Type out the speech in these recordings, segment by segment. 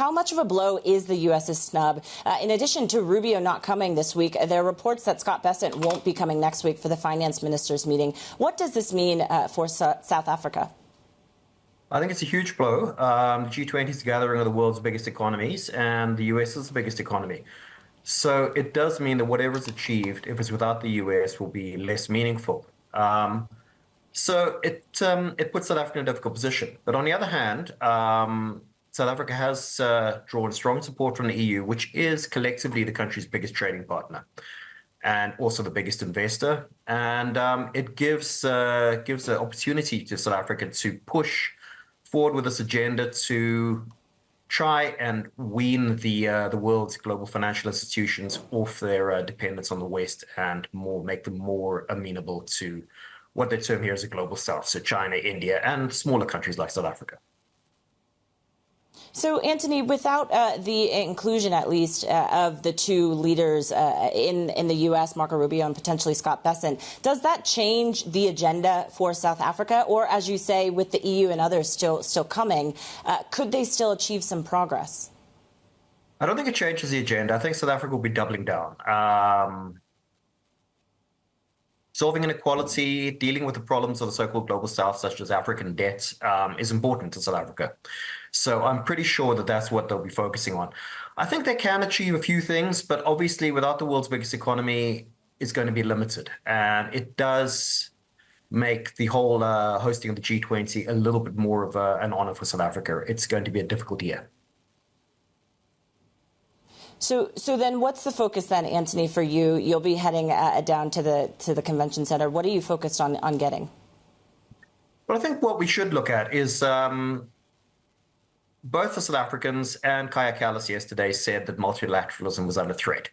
how much of a blow is the U.S.'s snub? In addition to Rubio not coming this week, there are reports that Scott Bessent won't be coming next week for the finance ministers' meeting. What does this mean for South Africa? I think it's a huge blow. The G-20 is a gathering of the world's biggest economies, and the U.S. is the biggest economy. So it does mean that whatever is achieved, if it's without the U.S., will be less meaningful. So it puts South Africa in a difficult position. But on the other hand, South Africa has drawn strong support from the EU, which is collectively the country's biggest trading partner and also the biggest investor. And it gives the opportunity to South Africa to push forward with this agenda to try and wean the world's global financial institutions off their dependence on the West and make them more amenable to what they term here as a global south, so China, India, and smaller countries like South Africa. So, Antony, without the inclusion, at least, of the two leaders in the U.S., Marco Rubio and potentially Scott Bessent, does that change the agenda for South Africa? Or, as you say, with the EU and others still coming, could they still achieve some progress? I don't think it changes the agenda. I think South Africa will be doubling down. Solving inequality, dealing with the problems of the so-called global south, such as African debt, is important to South Africa. So I'm pretty sure that that's what they'll be focusing on. I think they can achieve a few things, but obviously without the world's biggest economy, it's going to be limited. And it does make the whole hosting of the G20 a little bit more of an honor for South Africa. It's going to be a difficult year. So then what's the focus then, Antony, for you? You'll be heading down to the convention center. What are you focused on getting? Well, I think what we should look at is both the South Africans and Kaya Kallas yesterday said that multilateralism was under threat.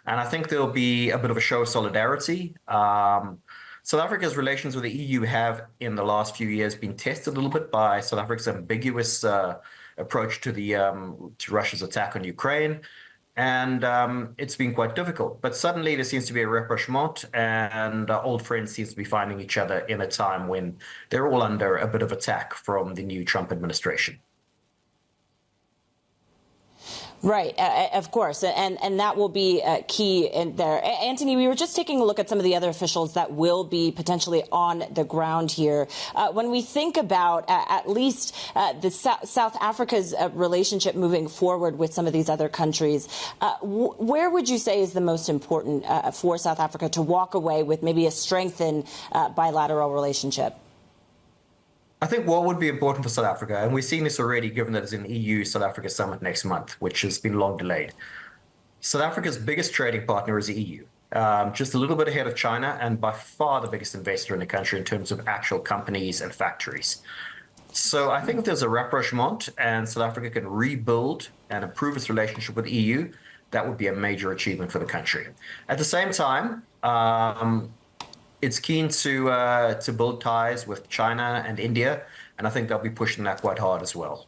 And I think there'll be a bit of a show of solidarity. South Africa's relations with the EU have, in the last few years, been tested a little bit by South Africa's ambiguous approach to Russia's attack on Ukraine. And it's been quite difficult. But suddenly there seems to be a rapprochement, and old friends seem to be finding each other in a time when they're all under a bit of attack from the new Trump administration. Right, of course, and that will be key in there. Antony, we were just taking a look at some of the other officials that will be potentially on the ground here. When we think about at least the South Africa's relationship moving forward with some of these other countries, where would you say is the most important for South Africa to walk away with maybe a strengthened bilateral relationship? I think what would be important for South Africa, and we've seen this already given that it's an EU-South Africa summit next month, which has been long delayed. South Africa's biggest trading partner is the EU, just a little bit ahead of China, and by far the biggest investor in the country in terms of actual companies and factories. So I think if there's a rapprochement and South Africa can rebuild and improve its relationship with the EU, that would be a major achievement for the country. At the same time, it's keen to build ties with China and India, and I think they'll be pushing that quite hard as well.